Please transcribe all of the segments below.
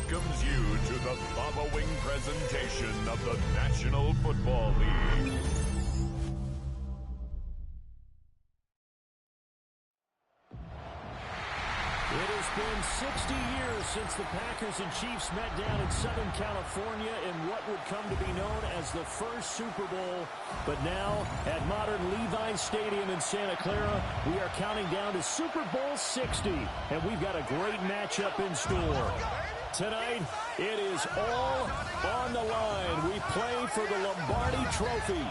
welcomes you to the following presentation of the National Football League. It has been 60 years since the Packers and Chiefs met down in Southern California in what would come to be known as the first Super Bowl. But now, at modern Levi Stadium in Santa Clara, we are counting down to Super Bowl 60. And we've got a great matchup in store. Tonight, it is all on the line. We play for the Lombardi Trophy,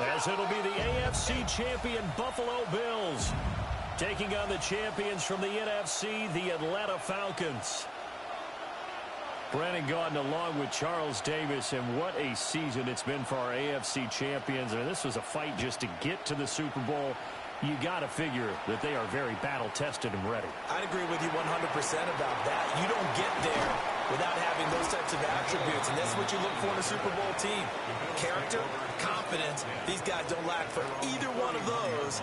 as it'll be the AFC champion Buffalo Bills taking on the champions from the NFC, the Atlanta Falcons. Brandon Gaudin along with Charles Davis, and what a season it's been for our AFC champions. And this was a fight just to get to the Super Bowl. You got to figure that they are very battle-tested and ready. I'd agree with you 100% about that. You don't get there without having those types of attributes, and that's what you look for in a Super Bowl team. Character, confidence. These guys don't lack for either one of those.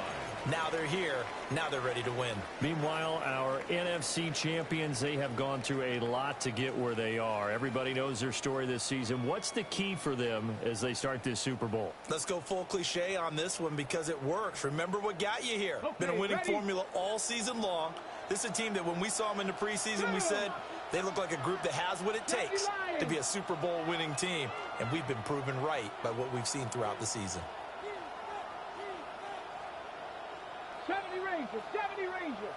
Now they're here. Now they're ready to win. Meanwhile, our NFC champions, they have gone through a lot to get where they are. Everybody knows their story this season. What's the key for them as they start this Super Bowl? Let's go full cliche on this one because it works. Remember what got you here. Okay, been a winning ready? formula all season long. This is a team that when we saw them in the preseason, we said they look like a group that has what it takes to be a Super Bowl winning team. And we've been proven right by what we've seen throughout the season. 70 Rangers, 70 Rangers.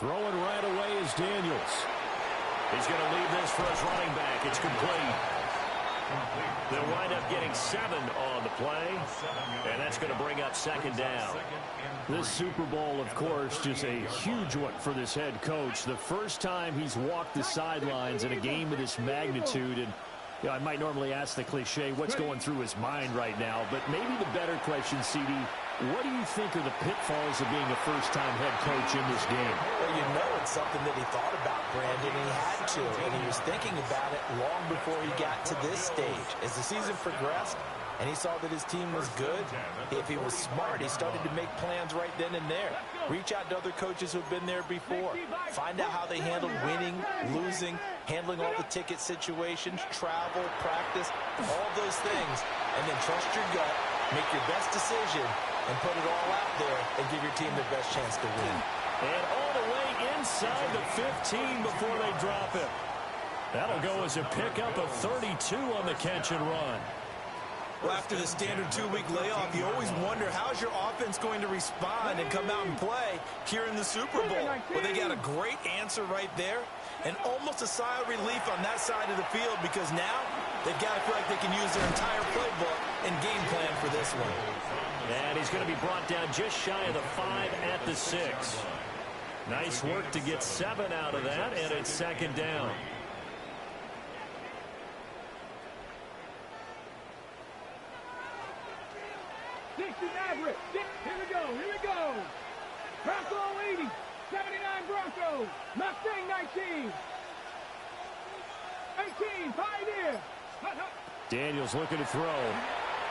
Throwing right away is Daniels. He's going to leave this for his running back. It's complete. They'll wind up getting 7 on the play, and that's going to bring up second down. This Super Bowl, of course, just a huge one for this head coach. The first time he's walked the sidelines in a game of this magnitude, and I might normally ask the cliche, what's going through his mind right now, but maybe the better question, CD, what do you think are the pitfalls of being a first-time head coach in this game? Well, you know it's something that he thought about, Brandon, and he had to, and he was thinking about it long before he got to this stage. As the season progressed and he saw that his team was good, if he was smart, he started to make plans right then and there. Reach out to other coaches who've been there before. Find out how they handled winning, losing, handling all the ticket situations, travel, practice, all those things, and then trust your gut, make your best decision, and put it all out there and give your team the best chance to win. And all the way inside the 15 before they drop it. That'll go as a pickup of 32 on the catch and run. Well, after the standard 2-week layoff, you always wonder how's your offense going to respond and come out and play here in the Super Bowl. Well, they got a great answer right there and almost a sigh of relief on that side of the field because now they've got to feel like they can use their entire playbook and game plan for this one. And he's going to be brought down just shy of the 5 at the 6. Nice work to get 7 out of that, and it's second down. Maverick. Here we go. Here we go. Bronco 80. 79 Broncos. Mustang 19. 18. Pioneer. Daniels looking to throw.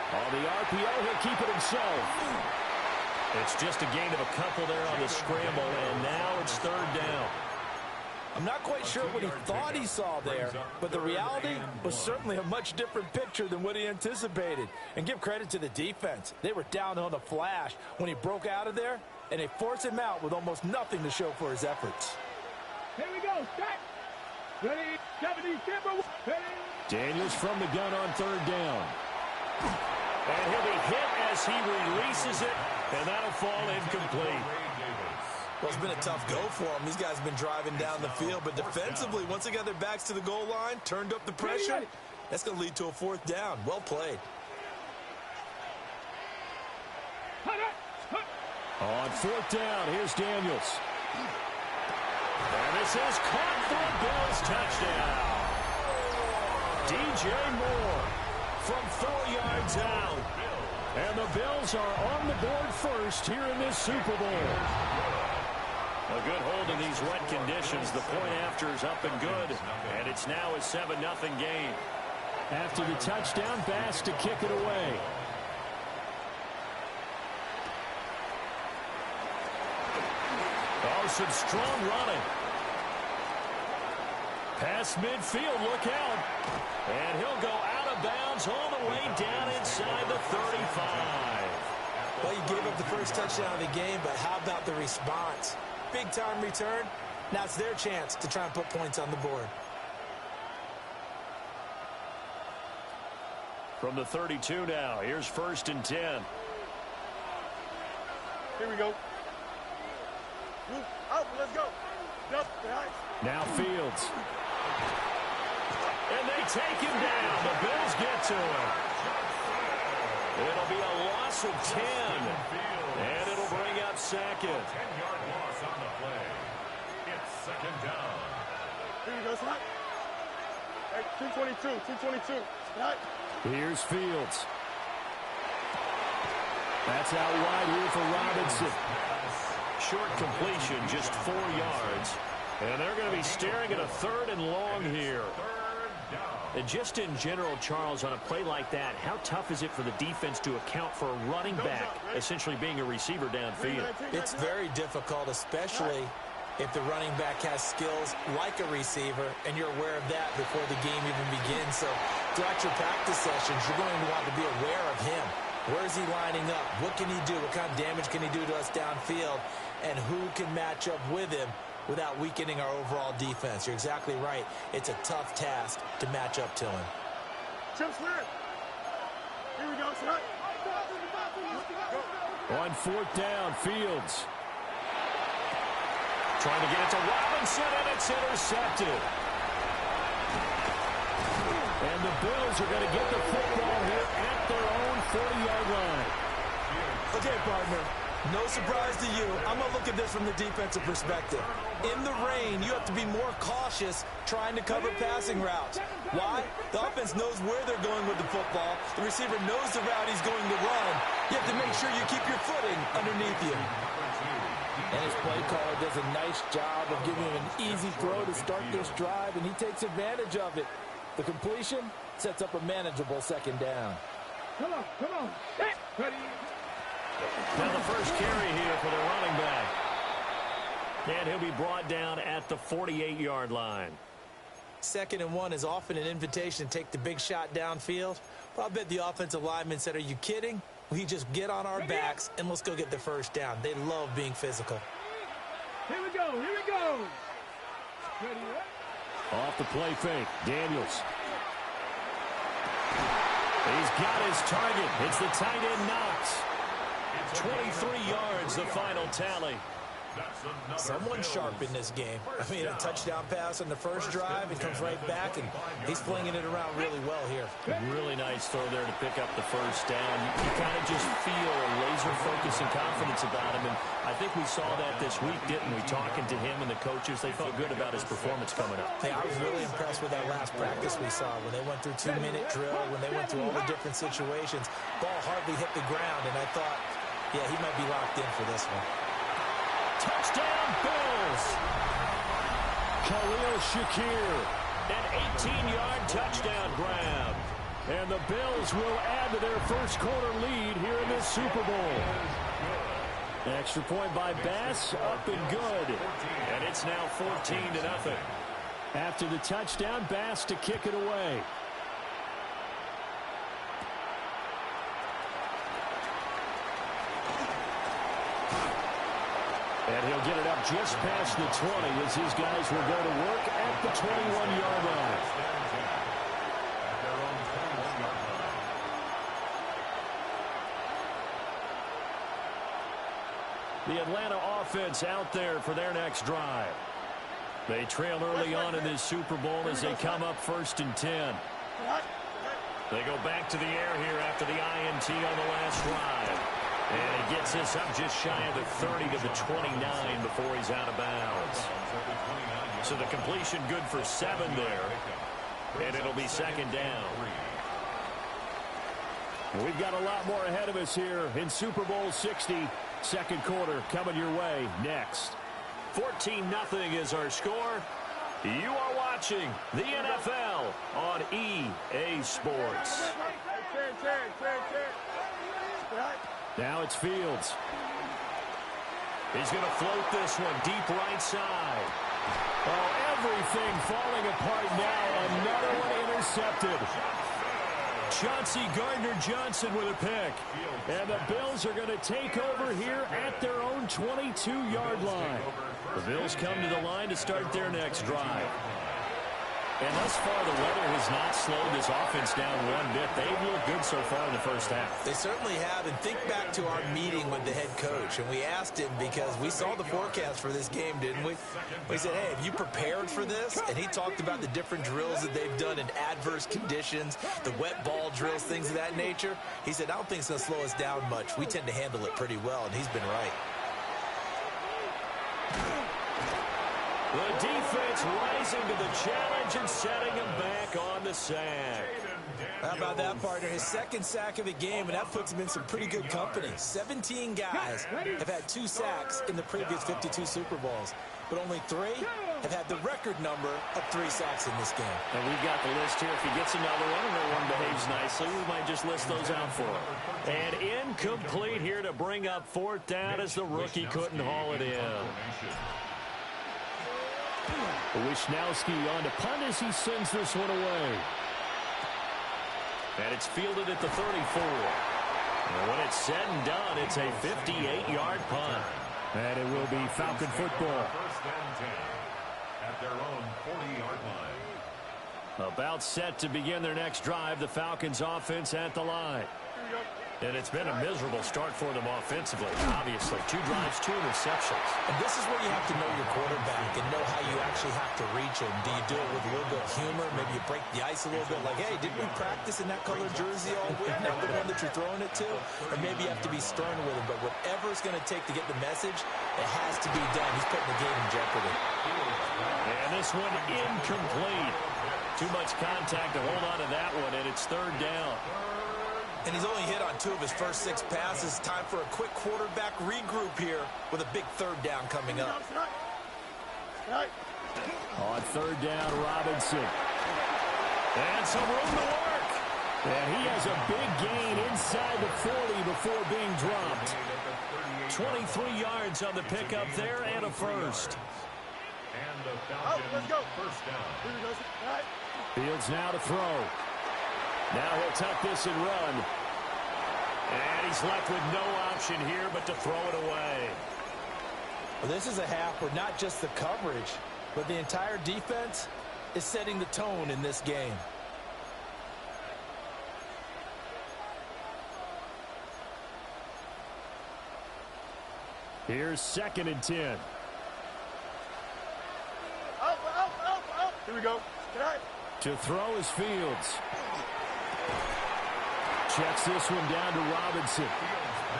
On the RPO, he'll keep it himself. It's just a gain of a couple there on the scramble, and now it's third down. I'm not quite sure what he thought he saw there, but the reality was certainly a much different picture than what he anticipated. And give credit to the defense. They were down on the flash when he broke out of there, and they forced him out with almost nothing to show for his efforts. Here we go. Stack. Ready. 70. Timber. Ready. Daniels from the gun on third down. And he'll be hit as he releases it, and that'll fall incomplete. Well, it's been a tough go for them. These guys have been driving down the field, but defensively, once they got their backs to the goal line, turned up the pressure, that's going to lead to a fourth down. Well played. On fourth down, here's Daniels. And this is caught for a Bills touchdown. DJ Moore from 4 yards out. And the Bills are on the board first here in this Super Bowl. A good hold in these wet conditions. The point after is up and good. And it's now a 7-0 game. After the touchdown, Bass to kick it away. Oh, some strong running. Past midfield, look out. And he'll go out of bounds all the way down inside the 35. Well, you gave up the first touchdown of the game, but how about the response? Big-time return. Now it's their chance to try and put points on the board. From the 32 now, here's 1st and 10. Here we go. Move out, let's go. Yep, nice. Now Fields. And they take him down. The Bills get to him. It'll be a loss of 10. And it'll bring up second. 10-yard loss on the play. It's second down. Here we go, son. Hey, 222. Right. Here's Fields. That's out wide here for Robinson. Short completion, just 4 yards. And they're going to be staring at a 3rd and long here. And just in general, Charles, on a play like that, how tough is it for the defense to account for a running back essentially being a receiver downfield? It's very difficult, especially if the running back has skills like a receiver, and you're aware of that before the game even begins. So throughout your practice sessions, you're going to want to be aware of him. Where is he lining up? What can he do? What kind of damage can he do to us downfield? And who can match up with him without weakening our overall defense? You're exactly right. It's a tough task to match up to him. Chip Swear. Here we go, son. On 4th down, Fields. Trying to get it to Robinson, and it's intercepted. And the Bills are going to get the football here at their own 40-yard line. Okay, partner. No surprise to you. I'm going to look at this from the defensive perspective. In the rain, you have to be more cautious trying to cover passing routes. Why? The offense knows where they're going with the football. The receiver knows the route he's going to run. You have to make sure you keep your footing underneath you. And his play caller does a nice job of giving him an easy throw to start this drive, and he takes advantage of it. The completion sets up a manageable 2nd down. Come on. Ready. Now the first carry here for the running back. And he'll be brought down at the 48-yard line. 2nd and 1 is often an invitation to take the big shot downfield. Well, I bet the offensive lineman said, are you kidding? We just get on our backs and let's go get the first down. They love being physical. Here we go. Ready, Off the play fake, Daniels. He's got his target. It's the tight end Knox. 23 yards, the final tally. Someone sharp in this game. I mean, a touchdown pass on the first drive. It comes right back, and he's flinging it around really well here. Really nice throw there to pick up the first down. You kind of just feel a laser focus and confidence about him, and I think we saw that this week, didn't we? Talking to him and the coaches, they felt good about his performance coming up. Hey, I was really impressed with that last practice we saw when they went through 2-minute drill, when they went through all the different situations. Ball hardly hit the ground, and I thought, yeah, he might be locked in for this one. Touchdown, Bills! Khalil Shakir, an 18-yard touchdown grab. And the Bills will add to their first quarter lead here in this Super Bowl. Extra point by Bass, up and good. And it's now 14-0. After the touchdown, Bass to kick it away. And he'll get it up just past the 20 as his guys will go to work at the 21-yard line. The Atlanta offense out there for their next drive. They trail early on in this Super Bowl as they come up 1st and 10. They go back to the air here after the INT on the last drive. And he gets this up just shy of the 30 to the 29 before he's out of bounds. So the completion good for 7 there. And it'll be 2nd down. We've got a lot more ahead of us here in Super Bowl 60. 2nd quarter coming your way next. 14-0 is our score. You are watching the NFL on EA Sports. Now it's Fields. He's going to float this one deep right side. Oh, everything falling apart now. Another one intercepted. Chauncey Gardner-Johnson with a pick. And the Bills are going to take over here at their own 22-yard line. The Bills come to the line to start their next drive. And thus far, the weather has not slowed this offense down one bit. They've looked good so far in the first half. They certainly have. And think back to our meeting with the head coach. And we asked him because we saw the forecast for this game, didn't we? We said, hey, have you prepared for this? And he talked about the different drills that they've done in adverse conditions, the wet ball drills, things of that nature. He said, I don't think it's going to slow us down much. We tend to handle it pretty well, and he's been right. The defense rising to the challenge and setting him back on the sack. How about that, partner? His second sack of the game, and that puts him in some pretty good company. 17 guys have had 2 sacks in the previous 52 Super Bowls, but only 3 have had the record number of 3 sacks in this game. And we've got the list here. If he gets another one and no one behaves nicely, we might just list those out for him. And incomplete here to bring up 4th down as the rookie couldn't haul it in. Wishnowski on to punt as he sends this one away. And it's fielded at the 34. And when it's said and done, it's a 58-yard punt. And it will be Falcon football. First and 10 at their own 40-yard line. About set to begin their next drive, the Falcons offense at the line. And it's been a miserable start for them offensively, obviously. 2 drives, 2 interceptions. And this is where you have to know your quarterback and know how you actually have to reach him. Do you do it with a little bit of humor? Maybe you break the ice a little bit like, hey, didn't we practice in that colored jersey all week? Not the one that you're throwing it to? Or maybe you have to be stern with him. But whatever it's going to take to get the message, it has to be done. He's putting the game in jeopardy. And this one incomplete. Too much contact to hold on to that one, and it's 3rd down. And he's only hit on 2 of his first 6 passes. Time for a quick quarterback regroup here with a big 3rd down coming up. On 3rd down, Robinson. And some room to work. And he has a big gain inside the 40 before being dropped. 23 yards on the pickup there and a first. And the Falcons first down. Fields now to throw. Now he'll tuck this and run. And he's left with no option here but to throw it away. Well, this is a half where not just the coverage, but the entire defense is setting the tone in this game. Here's 2nd and 10. Here we go. To throw is Fields. Checks this one down to Robinson.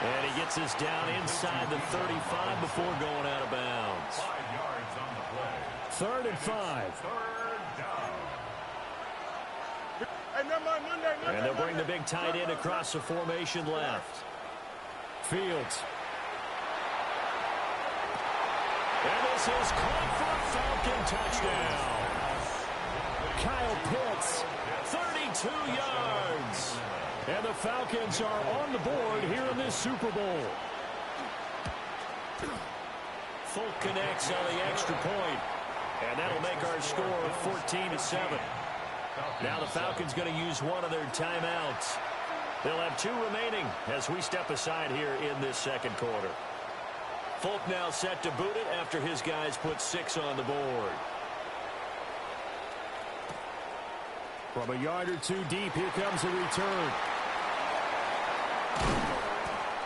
And he gets this down inside the 35 before going out of bounds. 5 yards on the play. 3rd and 5. 3rd down. Hey, Monday. And they'll bring the big tight end across the formation left. Fields. And this is caught for a Falcon touchdown. Kyle Pitts, 32 yards. And the Falcons are on the board here in this Super Bowl. Folk connects on the extra point. And that'll make our score 14-7. Now the Falcons going to use one of their timeouts. They'll have 2 remaining as we step aside here in this 2nd quarter. Folk now set to boot it after his guys put 6 on the board. From a yard or 2 deep, here comes a return.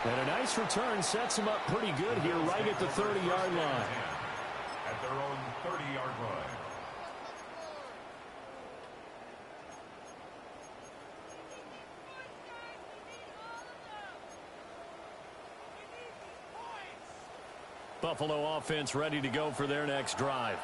And a nice return sets him up pretty good here right at the 30-yard line. At their own 30-yard line. Buffalo offense ready to go for their next drive.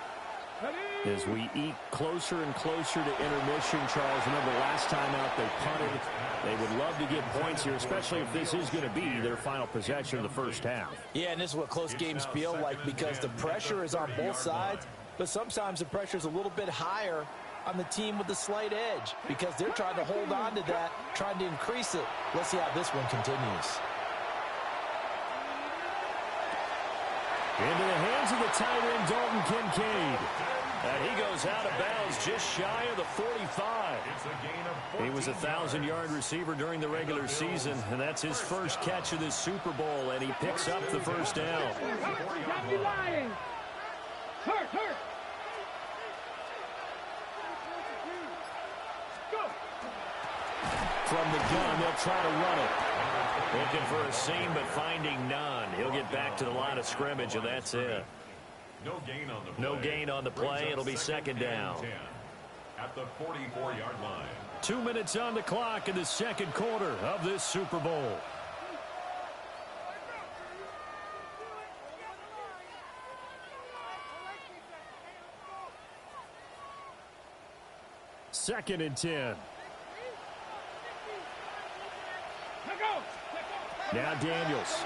As we eke closer and closer to intermission, Charles, remember last time out they punted. They would love to get points here, especially if this is going to be their final possession of the first half. Yeah, and this is what close games feel like because the pressure is on both sides, but sometimes the pressure is a little bit higher on the team with the slight edge because they're trying to hold on to that, trying to increase it. Let's see how this one continues. Into the hands of the tight end, Dalton Kincaid. And he goes out of bounds just shy of the 45. He was a 1,000-yard receiver during the regular season, and that's his first catch of this Super Bowl, and he picks up the first down. Hurt. From the gun, they'll try to run it. Looking for a seam, but finding none. He'll get back to the line of scrimmage, and that's it. No gain on the play. It'll be second down. At the 44-yard line. 2 minutes on the clock in the second quarter of this Super Bowl. Second and 10. Now Daniels.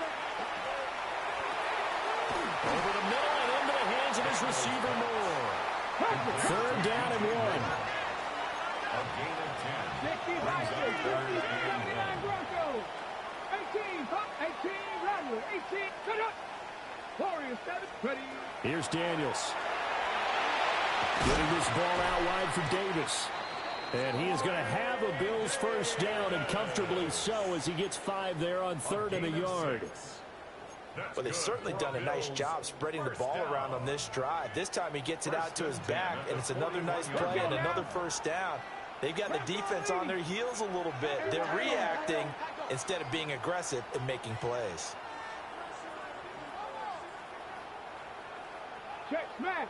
Over the middle and into the hands of his receiver Moore. Third down and 1. A gain of 10. 69 Broncos. 18, Rattler, 18, cut up. Warriors 7, ready. Here's Daniels. Getting this ball out wide for Davis. And he is going to have a Bills first down, and comfortably so, as he gets 5 there on third and a yard. Well, they've certainly done a nice job spreading the ball around on this drive. This time he gets it out to his back, and it's another nice play and another first down. They've got the defense on their heels a little bit. They're reacting instead of being aggressive and making plays. Check smash.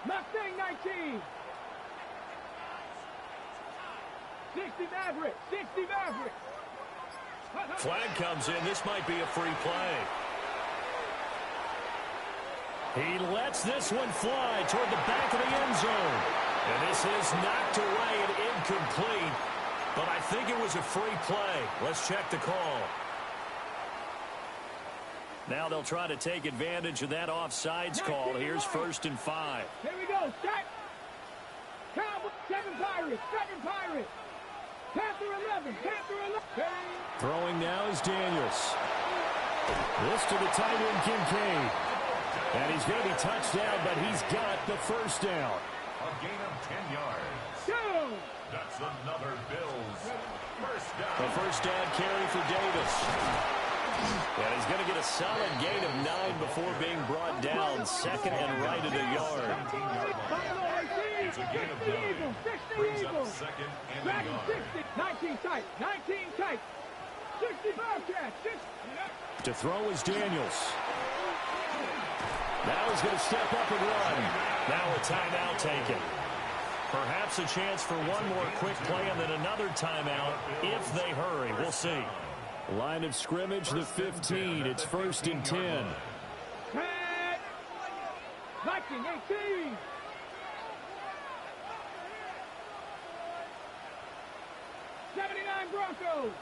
Mustang 19. 60 Maverick. Flag comes in. This might be a free play. He lets this one fly toward the back of the end zone. And this is knocked away and incomplete. But I think it was a free play. Let's check the call. Now they'll try to take advantage of that offsides call. Here's first and 5. Here we go. Stack. Cowboys. 7 Pirates. Panther 11. Throwing now is Daniels. This to the tight end, Kincaid. And he's going to be touched down, but he's got the first down. A gain of 10 yards. Go! That's another Bills first down. The first down carry for Davis. And he's going to get a solid gain of 9 before being brought down. Second and right at a yard. It's a gain of 9. Brings up second and a yard. 19 tight. 65 catch. To throw is Daniels. Now he's going to step up and run. Now a timeout taken. Perhaps a chance for one more quick play and then another timeout if they hurry. We'll see. Line of scrimmage, the 15. It's first and 10. 19-18. Broncos.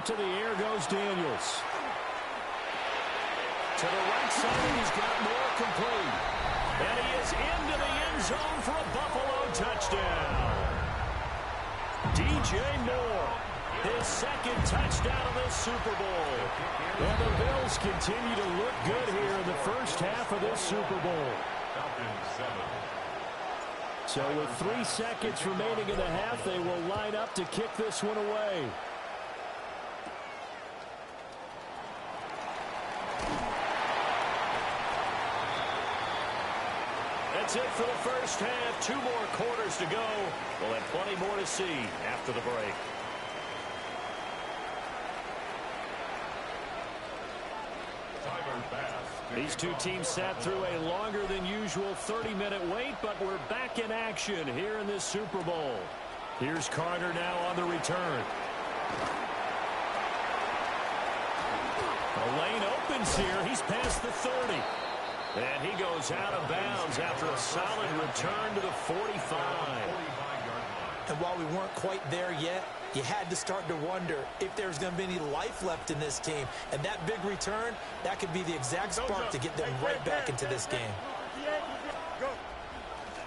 To the air goes Daniels. To the right side, he's got more complete. And he is into the end zone for a Buffalo touchdown. DJ Moore, his second touchdown of this Super Bowl. And the Bills continue to look good here in the first half of this Super Bowl. Falcons 7. So with 3 seconds remaining in the half, they will line up to kick this one away. That's it for the first half. 2 more quarters to go. We'll have plenty more to see after the break. These two teams sat through a longer than usual 30-minute wait, but we're back in action here in this Super Bowl. Here's Carter now on the return. The lane opens here. He's past the 30. And he goes out of bounds after a solid return to the 45. And while we weren't quite there yet, you had to start to wonder if there's going to be any life left in this team. And that big return, that could be the exact spark to get them right back into this game.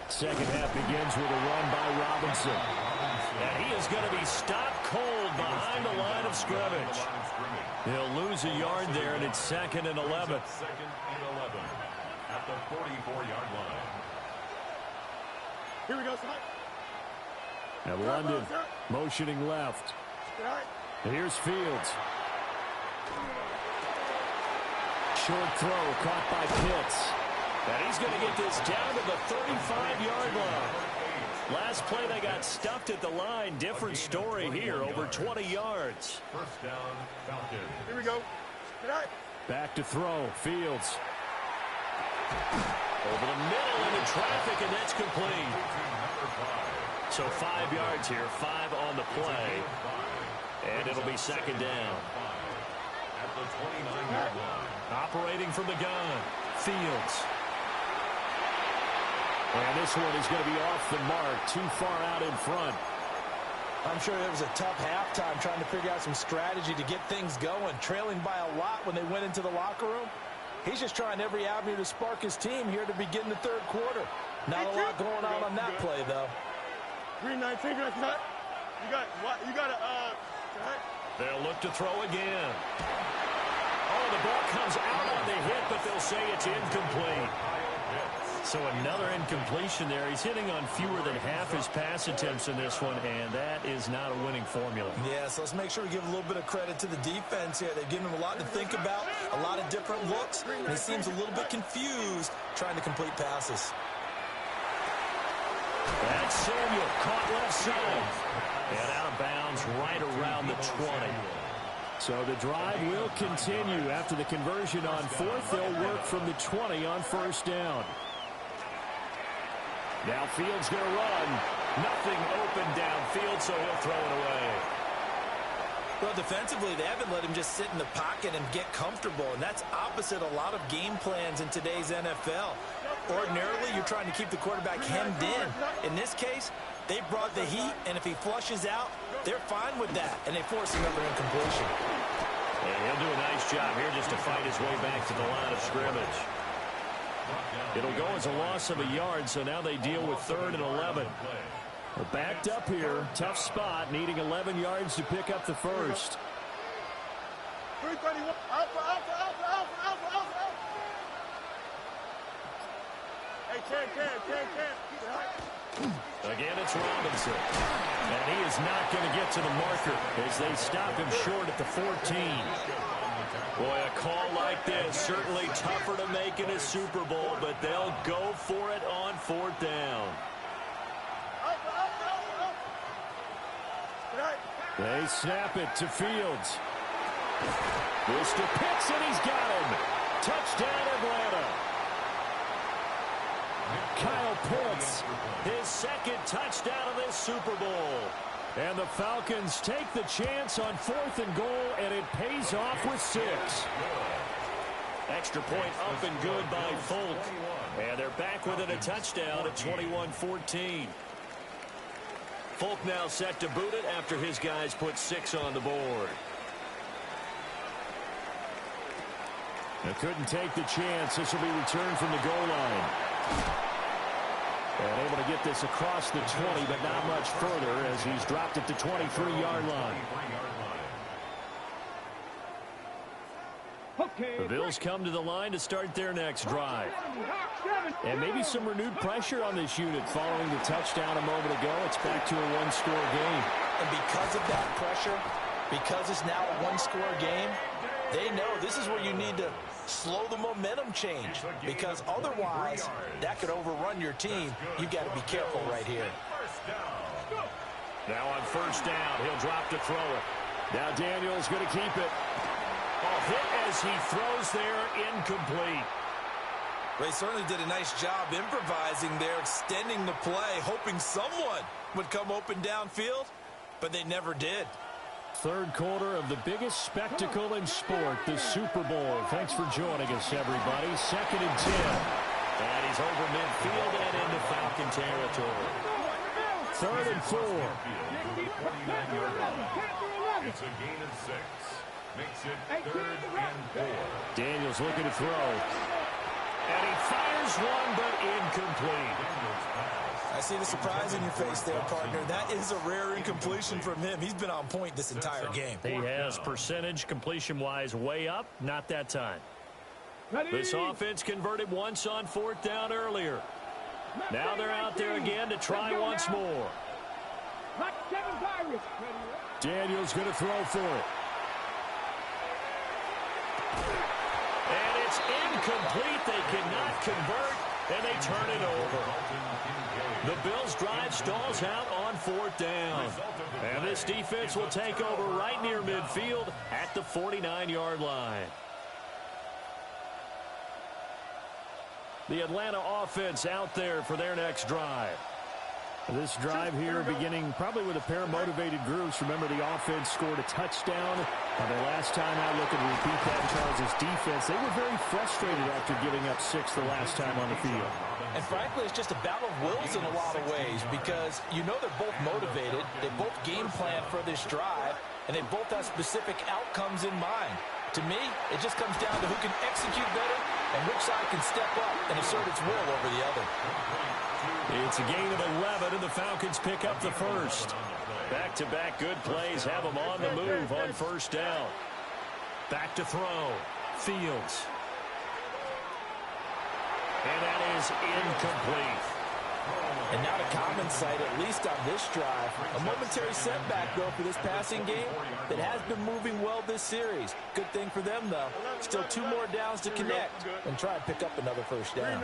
Second half begins with a run by Robinson. And he is going to be stopped cold behind the line of scrimmage. He'll lose a yard there, and it's 2nd and 11. Second and 11 at the 44-yard line. Here we go, son. And London motioning left. And here's Fields. Short throw caught by Pitts. And he's going to get this down to the 35-yard line. Last play, they got stuffed at the line. Different story here, over 20 yards. First down, Falcons. Here we go. Back to throw, Fields. Over the middle into traffic, and that's complete. So 5 yards here, 5 on the play. And it'll be 2nd down. At the 29-yard line. Operating from the gun, Fields. And this one is going to be off the mark, too far out in front. I'm sure it was a tough halftime trying to figure out some strategy to get things going, trailing by a lot when they went into the locker room. He's just trying every avenue to spark his team here to begin the 3rd quarter. Not a lot going on that play, though. 319, that's not. You got to, They'll look to throw again. Oh, the ball comes out on the hit, but they'll say it's incomplete. So another incompletion there. He's hitting on fewer than half his pass attempts in this one, and that is not a winning formula. Yeah, so let's make sure we give a little bit of credit to the defense here. They've given him a lot to think about, a lot of different looks, and he seems a little bit confused trying to complete passes. That's Samuel, caught left side. And out of bounds right around the 20. So the drive will continue. After the conversion on 4th, they'll work from the 20 on 1st down. Now Fields going to run. Nothing open downfield, so he'll throw it away. Well, defensively, they haven't let him just sit in the pocket and get comfortable, and that's opposite a lot of game plans in today's NFL. Ordinarily, you're trying to keep the quarterback hemmed in. In this case, they brought the heat, and if he flushes out, they're fine with that, and they force another incompletion. And he'll do a nice job here just to fight his way back to the line of scrimmage. It'll go as a loss of a yard, so now they deal with 3rd and 11. We're backed up here. Tough spot, needing 11 yards to pick up the first. 331. Alpha. Hey, Ken. Again, it's Robinson. And he is not going to get to the marker as they stop him short at the 14. Boy, a call like this, certainly tougher to make in a Super Bowl, but they'll go for it on 4th down. They snap it to Fields. This to Pitts, and he's got him. Touchdown, Atlanta. Kyle Pitts, his 2nd touchdown of this Super Bowl. And the Falcons take the chance on 4th and goal, and it pays off with 6. Extra point up and good by Folk. And they're back within a touchdown at 21-14. Folk now set to boot it after his guys put 6 on the board. They couldn't take the chance. This will be returned from the goal line. And able to get this across the 20, but not much further as he's dropped it to 23-yard line. The Bills come to the line to start their next drive. And maybe some renewed pressure on this unit following the touchdown a moment ago. It's back to a 1-score game. And because of that pressure, because it's now a 1-score game, they know this is where you need to slow the momentum change, because otherwise that could overrun your team. You've got to be careful right here. Now on 1st down, he'll drop to throw it. Now Daniel's going to keep it. A hit as he throws there, incomplete. They certainly did a nice job improvising there, extending the play, hoping someone would come open downfield, but they never did. 3rd quarter of the biggest spectacle in sport, the Super Bowl. Thanks for joining us, everybody. 2nd and 10. And he's over midfield and into Falcon territory. 3rd and 4. It's a gain of 6. Makes it 3rd and 4. Daniels looking to throw. And he fires one, but incomplete. I see the surprise in your face there, partner. That is a rare incompletion from him. He's been on point this entire game. He has percentage completion-wise way up, not that time. This offense converted once on 4th down earlier. Now they're out there again to try once more. Daniels going to throw for it. And it's incomplete. They cannot convert, and they turn it over. The Bills' drive stalls out on 4th down. And this defense will take over right near midfield at the 49-yard line. The Atlanta offense out there for their next drive. This drive here beginning probably with a pair of motivated groups. Remember, the offense scored a touchdown. The last time I look and repeat that, Charles' defense, they were very frustrated after giving up 6 the last time on the field. And frankly, it's just a battle of wills in a lot of ways because you know they're both motivated. They both game plan for this drive, and they both have specific outcomes in mind. To me, it just comes down to who can execute better and which side can step up and assert its will over the other. It's a gain of 11, and the Falcons pick up the first. Back-to-back good plays have them on the move on 1st down. Back to throw. Fields. And that is incomplete. And not a common sight, at least on this drive. A momentary setback, though, for this passing game that has been moving well this series. Good thing for them, though. Still 2 more downs to connect and try and pick up another 1st down.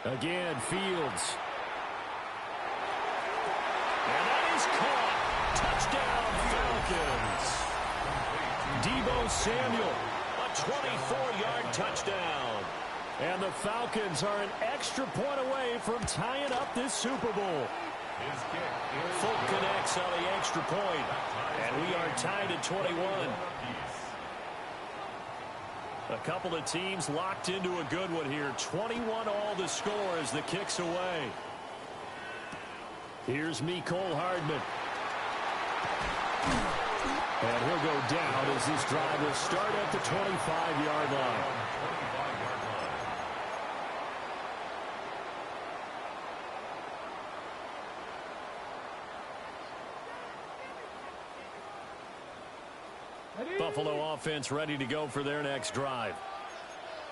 Again, Fields. And that is caught. Touchdown, Falcons. Deebo Samuel, a 24-yard touchdown. And the Falcons are an extra point away from tying up this Super Bowl. Folk connects on the extra point, and we are tied at 21. A couple of teams locked into a good one here. 21 all the score as the kick's away. Here's Mecole Hardman. And he'll go down as this drive will start at the 25-yard line. Buffalo offense ready to go for their next drive.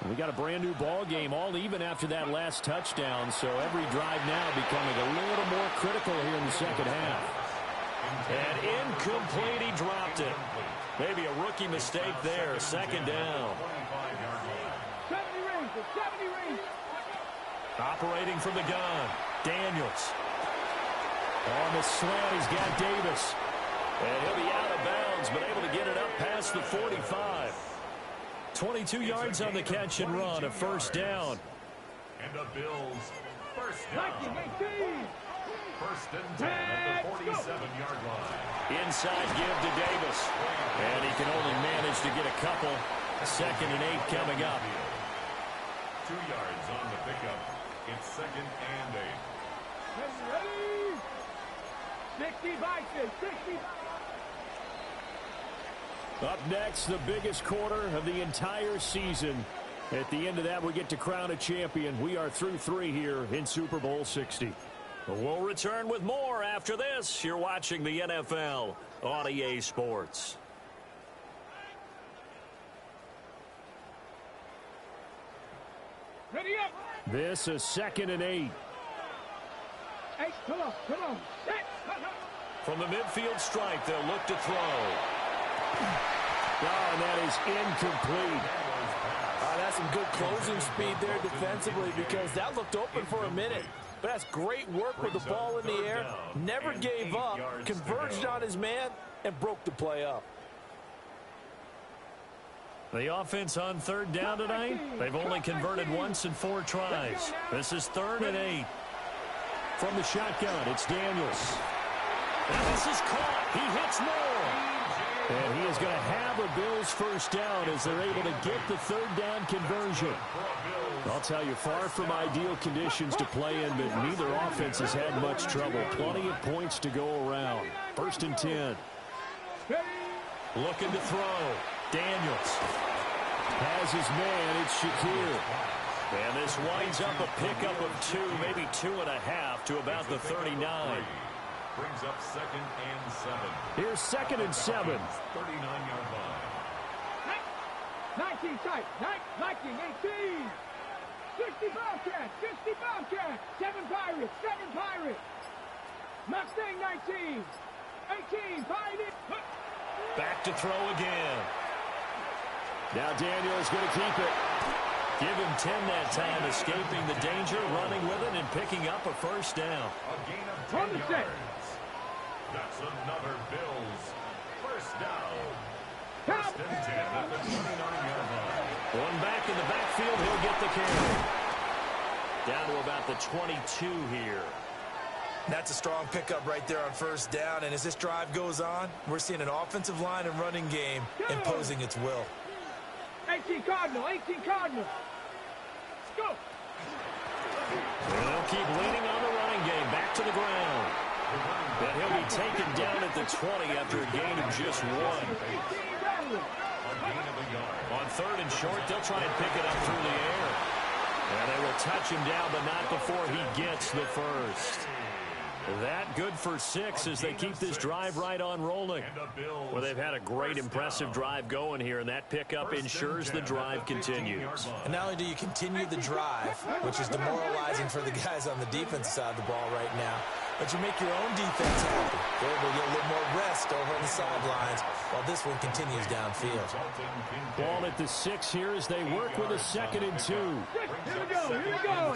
We got a brand new ball game, all even after that last touchdown, so every drive now becoming a little more critical here in the second half. And incomplete, he dropped it. Maybe a rookie mistake there, 2nd down. 70 range. Operating from the gun, Daniels. On the slant, he's got Davis. And he'll be out of bounds, but able to get it up past the 45. 22 yards on the catch and run, a 1st down. And the Bills' 1st down. 1st and 10 at the 47-yard line. Inside give to Davis. And he can only manage to get a couple. 2nd and 8 coming up. 2 yards on the pickup. It's 2nd and 8. 60. Up next, the biggest quarter of the entire season. At the end of that, we get to crown a champion. We are through 3 here in Super Bowl 60. We'll return with more after this. You're watching the NFL on EA Sports. Ready up. This is 2nd and 8. Hey, come on. Set. From the midfield stripe, they'll look to throw. Oh, and that is incomplete. That's some good closing speed there defensively because that looked open for a minute. But that's great work with the ball in the air. Never gave up, converged on his man, and broke the play up. The offense on 3rd down tonight, they've only converted once in 4 tries. This is 3rd and 8. From the shotgun, it's Daniels. And this is caught. He hits more. And he is going to have a Bills 1st down as they're able to get the 3rd down conversion. I'll tell you, far from ideal conditions to play in, but neither offense has had much trouble. Plenty of points to go around. 1st and 10. Looking to throw. Daniels has his man. It's Shakir. And this winds up a pickup of 2, maybe 2.5 to about the 39. Brings up 2nd and 7. Here's 2nd and 7. 39-yard line. 19 tight. 19, 18. 60 Bobcats. 60 Bobcats. 7 Pirates. 7 Pirates. Mustang 19. 18. Pirates. Back to throw again. Now Daniel's going to keep it. Give him 10 that time, escaping the danger, running with it, and picking up a first down. A gain of 10 yards. That's another Bills first down. First and 10 at the 29-yard line. One back in the backfield, he'll get the carry. Down to about the 22 here. That's a strong pickup right there on first down, and as this drive goes on, we're seeing an offensive line and running game imposing its will. 18 Cardinal. 18 Cardinal. Go. They'll keep leaning on the running game. Back to the ground. And he'll be taken down at the 20 after a gain of just 1. On 3rd and short, they'll try and pick it up through the air. And they will touch him down, but not before he gets the first. That good for 6 as they keep this drive right on rolling. Well, they've had a great, impressive drive going here, and that pickup ensures the drive continues. And not only do you continue the drive, which is demoralizing for the guys on the defense side of the ball right now, but you make your own defense happy. They're able to get a little more rest over on the sidelines while this one continues downfield. Ball at the 6 here as they work with a 2nd and 2. Here we go. Here we go.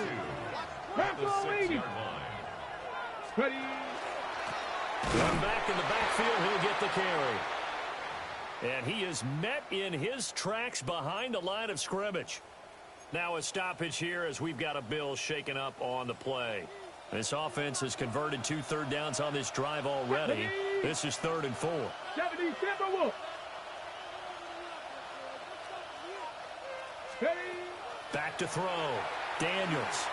Bronco 80. Ready. One back in the backfield, he'll get the carry. And he is met in his tracks behind the line of scrimmage. Now a stoppage here as we've got a Bills shaken up on the play. This offense has converted 2 third downs on this drive already. This is 3rd and 4. 70 Timberwolves. Ready. Back to throw. Daniels.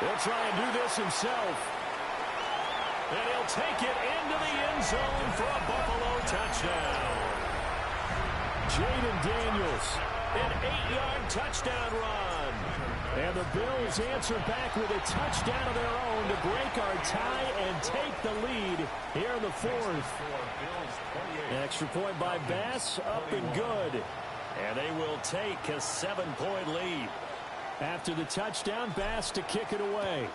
He'll try and do this himself. And he'll take it into the end zone for a Buffalo touchdown. Jaden Daniels, an 8-yard touchdown run. And the Bills answer back with a touchdown of their own to break our tie and take the lead here in the 4th. An extra point by Bass, up and good. And they will take a 7-point lead. After the touchdown, Bass to kick it away.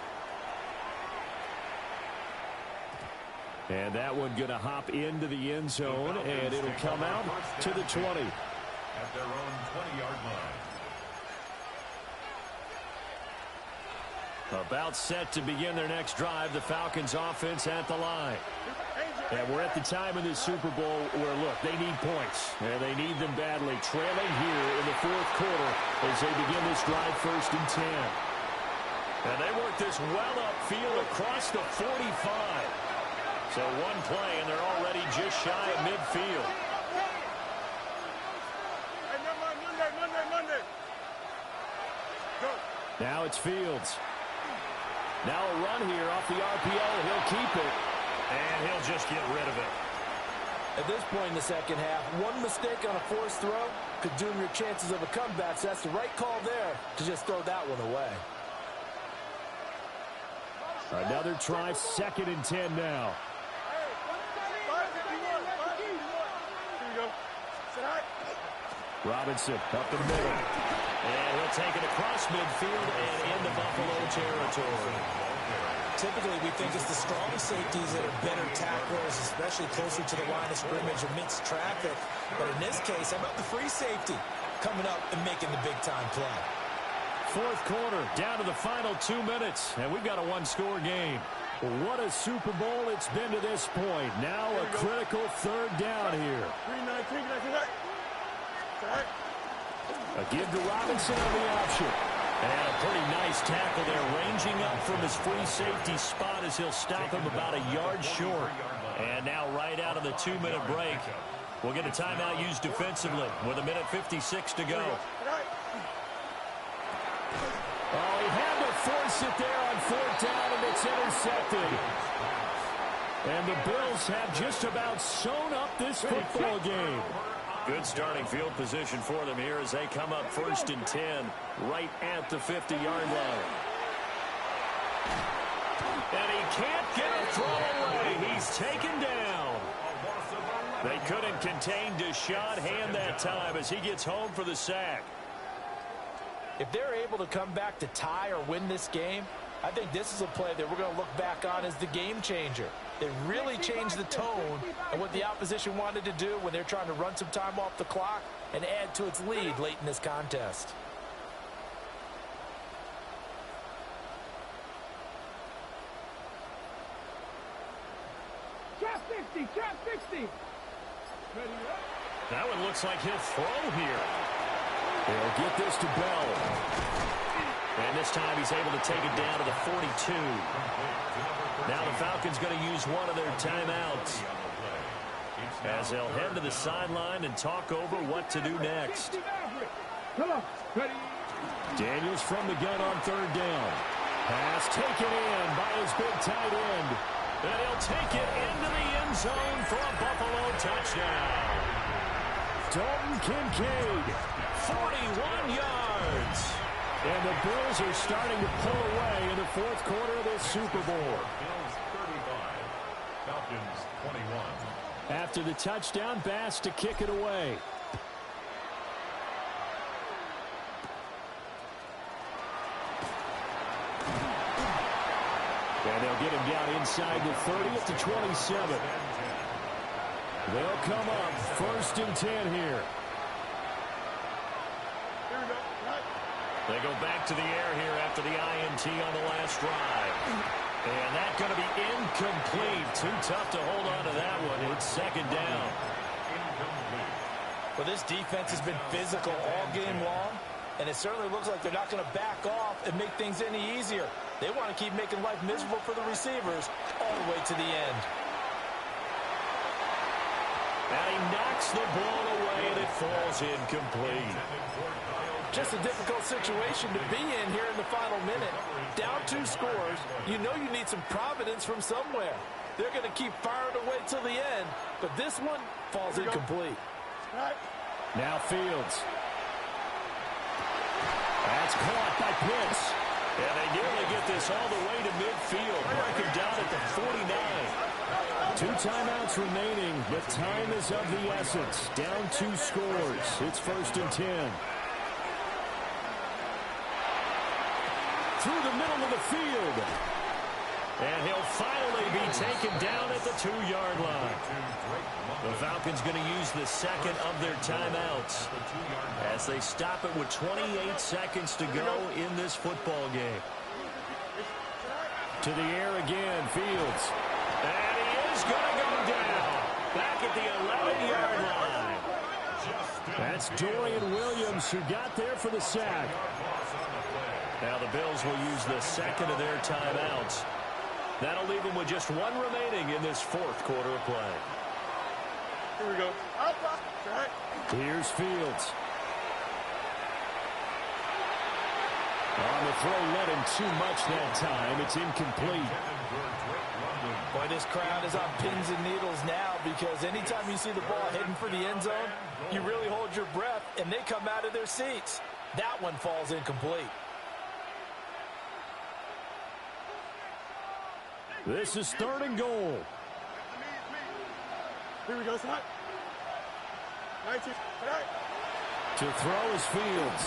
And that one going to hop into the end zone, and it'll come out to the 20. At their own 20-yard line. About set to begin their next drive, the Falcons offense at the line. And we're at the time in this Super Bowl where, look, they need points, and they need them badly. Trailing here in the 4th quarter as they begin this drive 1st and 10. And they work this well upfield across the 45. So one play, and they're already just shy of midfield. Monday. Go. Now it's Fields. Now a run here off the RPO. He'll keep it, and he'll just get rid of it. At this point in the second half, one mistake on a forced throw could doom your chances of a comeback. So that's the right call there to just throw that one away. Another try, 2nd and 10 now. Robinson up the middle. And he'll take it across midfield and into Buffalo territory. Typically, we think it's the strong safeties that are better tacklers, especially closer to the line of scrimmage amidst traffic. But in this case, how about the free safety coming up and making the big-time play? 4th quarter, down to the final 2 minutes, and we've got a 1-score game. What a Super Bowl it's been to this point. Now a critical 3rd down here. 3-19. A give to Robinson on the option. And a pretty nice tackle there, ranging up from his free safety spot as he'll stop him about a yard short. And now right out of the 2-minute break, we'll get a timeout used defensively with 1:56 to go. Oh, he had to force it there on 4th down, and it's intercepted. And the Bills have just about sewn up this football game. Good starting field position for them here as they come up 1st and 10 right at the 50-yard line. And he can't get a throw away. He's taken down. They couldn't contain Deshaun Hand that time as he gets home for the sack. If they're able to come back to tie or win this game, I think this is a play that we're going to look back on as the game changer. They really changed the tone and what the opposition wanted to do when they're trying to run some time off the clock and add to its lead late in this contest. Trap 60, trap 60. That one looks like he'll throw here. They'll get this to Bell. And this time he's able to take it down to the 42. Now the Falcons going to use one of their timeouts as they'll head to the sideline and talk over what to do next. Daniels from the gun on 3rd down. Pass taken in by his big tight end. And he'll take it into the end zone for a Buffalo touchdown. Dalton Kincaid, 41 yards. And the Bills are starting to pull away in the 4th quarter of this Super Bowl. Bills 35, Falcons 21. After the touchdown, Bass to kick it away. And they'll get him down inside the 30 at the 27. They'll come up 1st and 10 here. They go back to the air here after the INT on the last drive. And that's going to be incomplete. Too tough to hold on to that one. It's 2nd down. Well, this defense has been physical all game long, and it certainly looks like they're not going to back off and make things any easier. They want to keep making life miserable for the receivers all the way to the end. And he knocks the ball away, and it falls incomplete. Just a difficult situation to be in here in the final minute. Down 2 scores, you know you need some providence from somewhere. They're going to keep firing away till the end, but this one falls incomplete. Now Fields. That's caught by Pitts. And they nearly get this all the way to midfield. Break him down at the 49. 2 timeouts remaining, but time is of the essence. Down 2 scores. It's 1st and 10. Through the middle of the field. And he'll finally be taken down at the 2-yard line. The Falcons going to use the 2nd of their timeouts as they stop it with 28 seconds to go in this football game. To the air again, Fields. And he is going to go down back at the 11-yard line. That's Dorian Williams who got there for the sack. Now the Bills will use the 2nd of their timeouts. That'll leave them with just 1 remaining in this 4th quarter of play. Here we go. Here's Fields. On the throw, led him too much that time. It's incomplete. Boy, this crowd is on pins and needles now because anytime you see the ball heading for the end zone, you really hold your breath, and they come out of their seats. That one falls incomplete. This is 3rd and goal. Here we go, son. 19. To throw is Fields.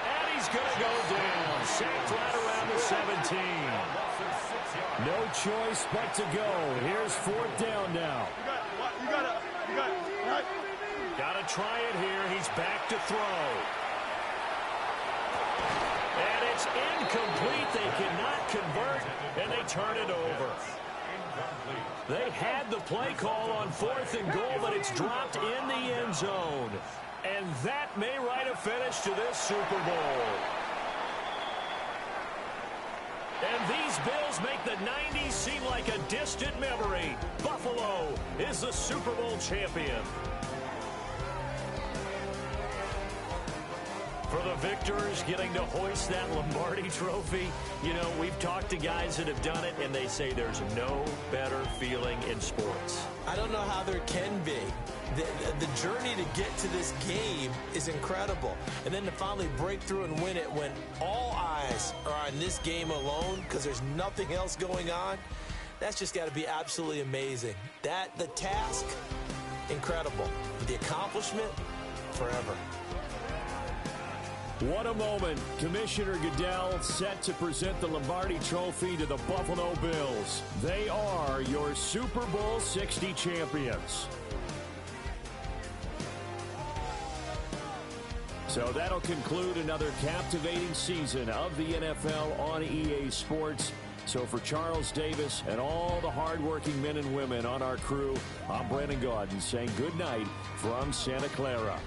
And he's going to go down. Sacked right around the 17. No choice but to go. Here's 4th down now. You got it. Got to try it here. He's back to throw. And it's incomplete. They cannot convert, and they turn it over. They had the play call on 4th and goal, but it's dropped in the end zone. And that may write a finish to this Super Bowl. And these Bills make the 90s seem like a distant memory. Buffalo is the Super Bowl champion. For the victors, getting to hoist that Lombardi trophy, you know, we've talked to guys that have done it, and they say there's no better feeling in sports. I don't know how there can be. The journey to get to this game is incredible. And then to finally break through and win it when all eyes are on this game alone because there's nothing else going on, that's just got to be absolutely amazing. The task, incredible. The accomplishment, forever. What a moment. Commissioner Goodell set to present the Lombardi Trophy to the Buffalo Bills. They are your Super Bowl 60 champions. So that'll conclude another captivating season of the NFL on EA Sports. So for Charles Davis and all the hardworking men and women on our crew, I'm Brandon Gaudin saying good night from Santa Clara.